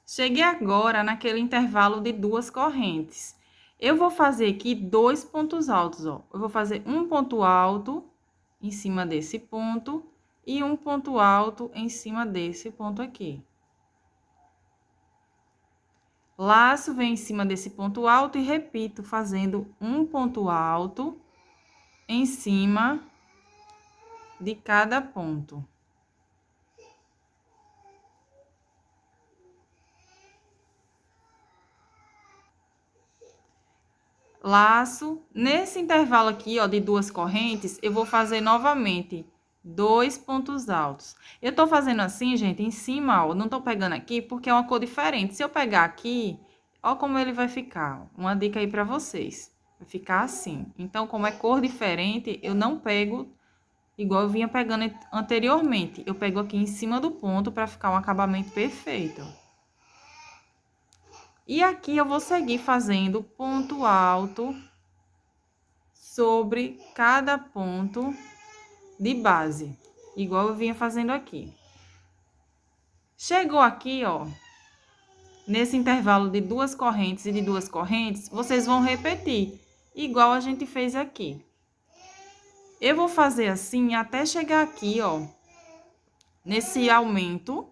Cheguei agora naquele intervalo de 2 correntes. Eu vou fazer aqui 2 pontos altos, ó. Eu vou fazer um ponto alto em cima desse ponto e um ponto alto em cima desse ponto aqui. Laço, vem em cima desse ponto alto e repito, fazendo um ponto alto em cima de cada ponto. Laço. Nesse intervalo aqui, ó, de 2 correntes, eu vou fazer novamente 2 pontos altos. Eu tô fazendo assim, gente, em cima, ó, não tô pegando aqui porque é uma cor diferente. Se eu pegar aqui, ó como ele vai ficar. Uma dica aí pra vocês. Vai ficar assim. Então, como é cor diferente, eu não pego igual eu vinha pegando anteriormente. Eu pego aqui em cima do ponto pra ficar um acabamento perfeito. E aqui eu vou seguir fazendo ponto alto sobre cada ponto de base, igual eu vinha fazendo aqui. Chegou aqui, ó, nesse intervalo de 2 correntes e de 2 correntes, vocês vão repetir, igual a gente fez aqui. Eu vou fazer assim até chegar aqui, ó, nesse aumento.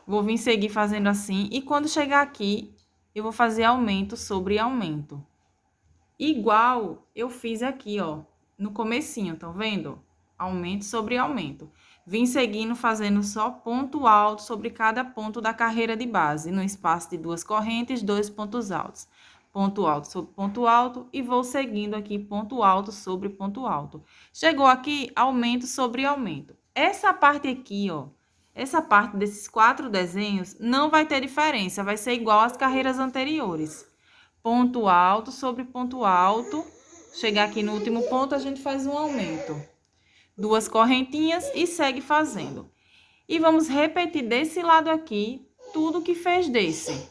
Vou vir seguir fazendo assim, e quando chegar aqui, eu vou fazer aumento sobre aumento. Igual eu fiz aqui, ó, no comecinho, tá vendo? Aumento sobre aumento. Vim seguindo fazendo só ponto alto sobre cada ponto da carreira de base, no espaço de 2 correntes, 2 pontos altos. Ponto alto sobre ponto alto e vou seguindo aqui ponto alto sobre ponto alto. Chegou aqui, aumento sobre aumento. Essa parte aqui, ó, essa parte desses 4 desenhos não vai ter diferença, vai ser igual às carreiras anteriores. Ponto alto sobre ponto alto. Chegar aqui no último ponto, a gente faz um aumento. 2 correntinhas e segue fazendo. E vamos repetir desse lado aqui tudo que fez desse.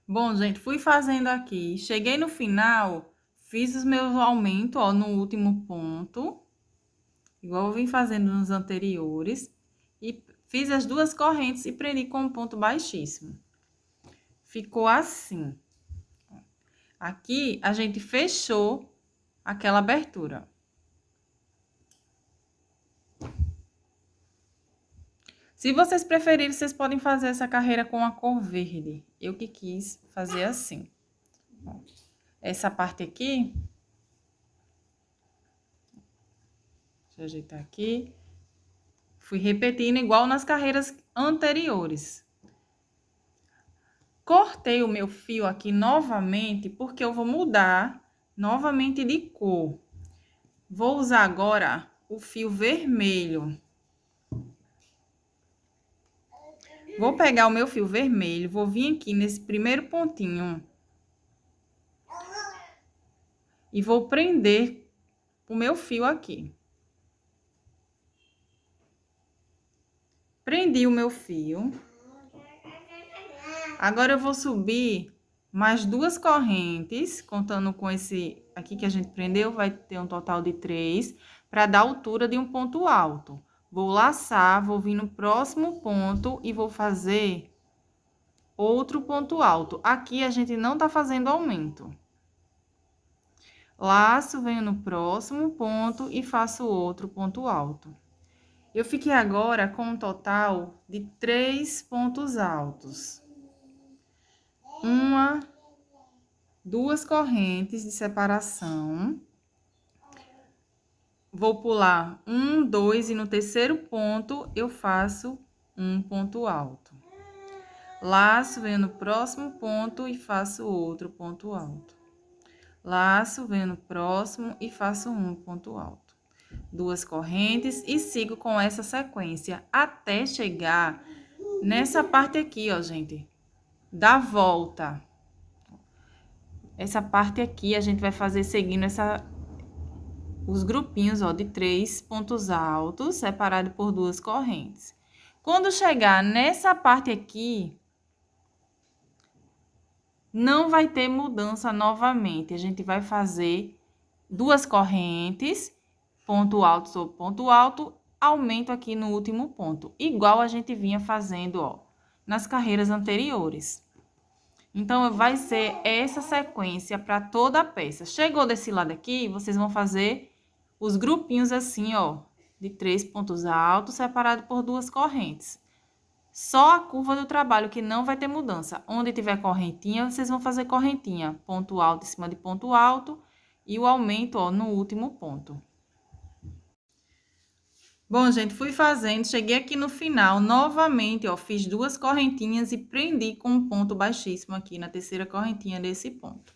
Bom, gente, fui fazendo aqui. Cheguei no final, fiz os meus aumentos, ó, no último ponto. Igual eu vim fazendo nos anteriores. E fiz as 2 correntes e prendi com um ponto baixíssimo. Ficou assim. Aqui, a gente fechou aquela abertura. Se vocês preferirem, vocês podem fazer essa carreira com a cor verde. Eu que quis fazer assim. Essa parte aqui... Deixa eu ajeitar aqui. Fui repetindo igual nas carreiras anteriores. Cortei o meu fio aqui novamente, porque eu vou mudar novamente de cor. Vou usar agora o fio vermelho. Vou pegar o meu fio vermelho, vou vir aqui nesse primeiro pontinho. E vou prender o meu fio aqui. Prendi o meu fio. Agora eu vou subir mais 2 correntes, contando com esse aqui que a gente prendeu, vai ter um total de 3, para dar altura de um ponto alto. Vou laçar, vou vir no próximo ponto e vou fazer outro ponto alto. Aqui a gente não tá fazendo aumento. Laço, venho no próximo ponto e faço outro ponto alto. Eu fiquei agora com um total de 3 pontos altos. 2 correntes de separação. vou pular 1, 2 e no terceiro ponto eu faço um ponto alto. Laço, venho no próximo ponto e faço outro ponto alto. Laço, venho no próximo e faço um ponto alto. 2 correntes e sigo com essa sequência até chegar nessa parte aqui, ó, gente, da volta. Essa parte aqui a gente vai fazer seguindo os grupinhos, ó, de 3 pontos altos, separado por 2 correntes. Quando chegar nessa parte aqui, não vai ter mudança novamente. A gente vai fazer 2 correntes, ponto alto sobre ponto alto, aumento aqui no último ponto, igual a gente vinha fazendo, ó, nas carreiras anteriores. Então, vai ser essa sequência para toda a peça. Chegou desse lado aqui, vocês vão fazer os grupinhos assim, ó, de 3 pontos altos, separado por 2 correntes. Só a curva do trabalho que não vai ter mudança. Onde tiver correntinha, vocês vão fazer correntinha. Ponto alto em cima de ponto alto e o aumento, ó, no último ponto. Bom, gente, fui fazendo, cheguei aqui no final, novamente, ó, fiz 2 correntinhas e prendi com um ponto baixíssimo aqui na terceira correntinha desse ponto.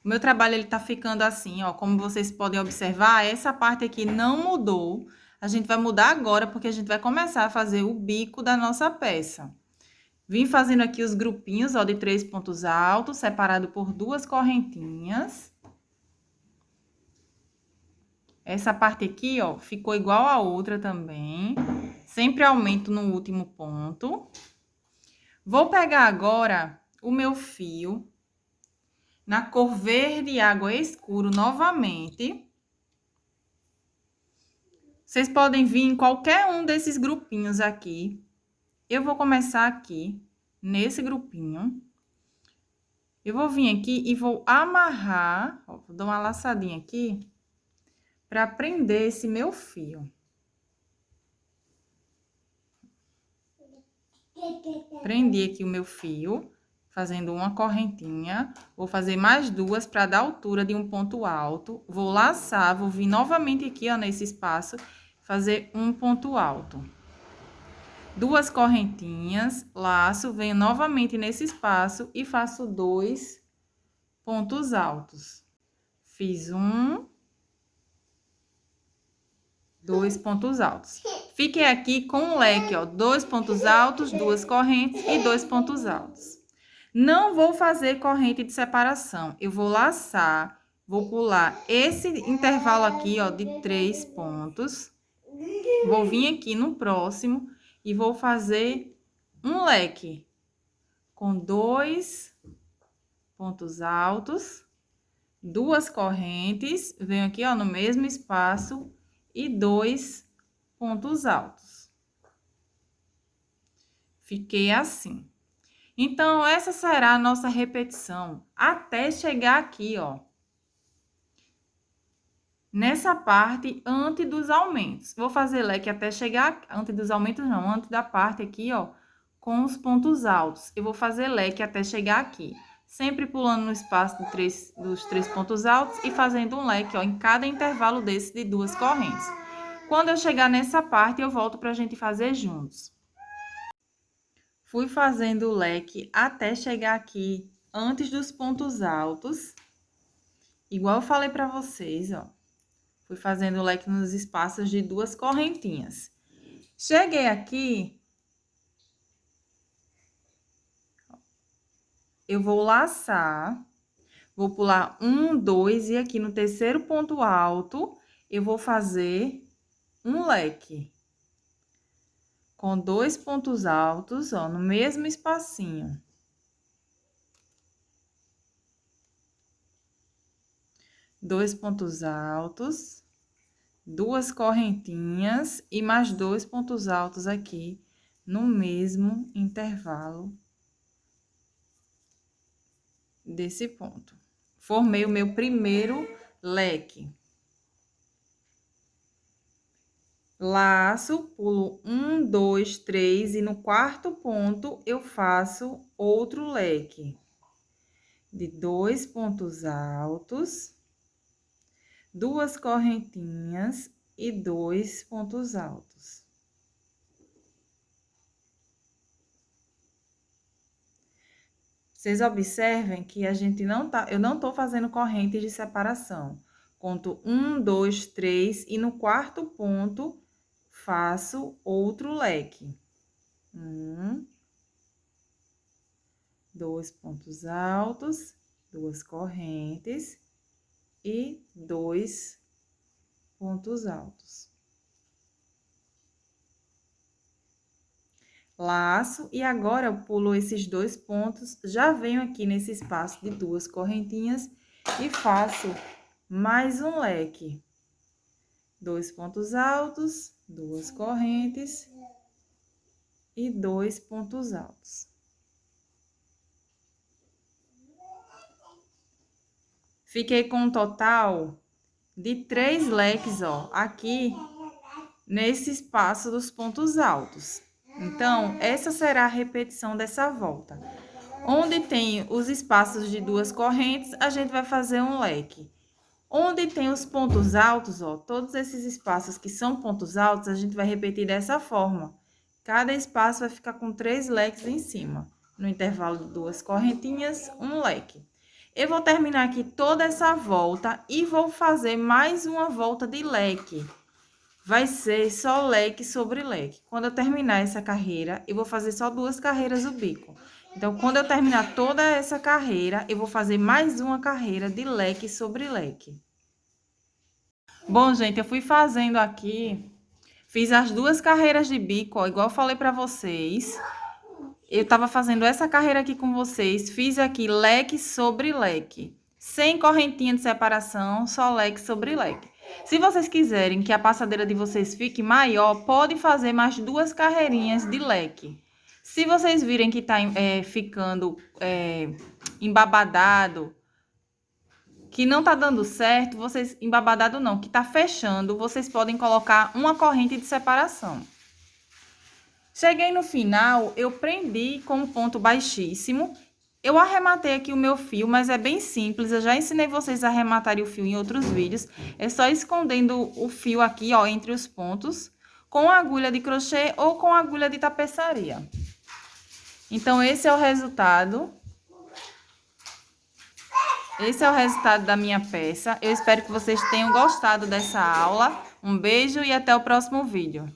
O meu trabalho, ele tá ficando assim, ó, como vocês podem observar, essa parte aqui não mudou. A gente vai mudar agora, porque a gente vai começar a fazer o bico da nossa peça. Vim fazendo aqui os grupinhos, ó, de 3 pontos altos, separado por 2 correntinhas. Essa parte aqui, ó, ficou igual a outra também. Sempre aumento no último ponto. Vou pegar agora o meu fio na cor verde água escuro novamente. Vocês podem vir em qualquer um desses grupinhos aqui. Eu vou começar aqui, nesse grupinho. Eu vou vir aqui e vou amarrar, ó, vou dar uma laçadinha aqui, para prender esse meu fio. Prendi aqui o meu fio, fazendo uma correntinha. Vou fazer mais 2 para dar altura de um ponto alto. Vou laçar, vou vir novamente aqui, ó, nesse espaço, fazer um ponto alto. 2 correntinhas, laço, venho novamente nesse espaço e faço 2 pontos altos. Fiz 2 pontos altos. Fiquei aqui com o leque, ó, 2 pontos altos, 2 correntes e 2 pontos altos. Não vou fazer corrente de separação. Eu vou laçar, vou pular esse intervalo aqui, ó, de 3 pontos. Vou vir aqui no próximo e vou fazer um leque com 2 pontos altos, 2 correntes, venho aqui, ó, no mesmo espaço e 2 pontos altos. Fiquei assim. Então, essa será a nossa repetição até chegar aqui, ó, nessa parte antes dos aumentos. Vou fazer leque até chegar, antes dos aumentos não, antes da parte aqui, ó, com os pontos altos. Eu vou fazer leque até chegar aqui, sempre pulando no espaço dos 3 pontos altos e fazendo um leque, ó, em cada intervalo desse de 2 correntes. Quando eu chegar nessa parte, eu volto pra gente fazer juntos. Fui fazendo o leque até chegar aqui, antes dos pontos altos. Igual eu falei pra vocês, ó. Fui fazendo o leque nos espaços de 2 correntinhas. Cheguei aqui, eu vou laçar, vou pular 1, 2 e aqui no terceiro ponto alto, eu vou fazer um leque. Com 2 pontos altos, ó, no mesmo espacinho. Dois pontos altos, 2 correntinhas e mais 2 pontos altos aqui no mesmo intervalo desse ponto. Formei o meu primeiro leque. Laço, pulo 1, 2, 3 e no quarto ponto eu faço outro leque de 2 pontos altos, 2 correntinhas e 2 pontos altos. Vocês observem que eu não tô fazendo correntes de separação. Conto 1, 2, 3 e no quarto ponto faço outro leque. 2 pontos altos, 2 correntes e 2 pontos altos. Laço, e agora eu pulo esses 2 pontos, já venho aqui nesse espaço de 2 correntinhas e faço mais um leque. 2 pontos altos, 2 correntes e 2 pontos altos. Fiquei com um total de 3 leques, ó, aqui nesse espaço dos pontos altos. Então, essa será a repetição dessa volta. Onde tem os espaços de 2 correntes, a gente vai fazer um leque. Onde tem os pontos altos, ó, todos esses espaços que são pontos altos, a gente vai repetir dessa forma. Cada espaço vai ficar com 3 leques em cima. No intervalo de 2 correntinhas, um leque. Eu vou terminar aqui toda essa volta e vou fazer mais uma volta de leque. Vai ser só leque sobre leque. Quando eu terminar essa carreira, eu vou fazer só 2 carreiras do bico. Então, quando eu terminar toda essa carreira, eu vou fazer mais uma carreira de leque sobre leque. Bom, gente, eu fui fazendo aqui, fiz as 2 carreiras de bico, ó, igual eu falei pra vocês. Eu tava fazendo essa carreira aqui com vocês, fiz aqui leque sobre leque. Sem correntinha de separação, só leque sobre leque. Se vocês quiserem que a passadeira de vocês fique maior, pode fazer mais 2 carreirinhas de leque. Se vocês virem que tá ficando embabadado, que não tá dando certo, vocês, embabadado não, que tá fechando, vocês podem colocar uma corrente de separação. Cheguei no final, eu prendi com um ponto baixíssimo. Eu arrematei aqui o meu fio, mas é bem simples. Eu já ensinei vocês a arrematarem o fio em outros vídeos. É só escondendo o fio aqui, ó, entre os pontos, com agulha de crochê ou com agulha de tapeçaria. Então, esse é o resultado. Esse é o resultado da minha peça. Eu espero que vocês tenham gostado dessa aula. Um beijo e até o próximo vídeo.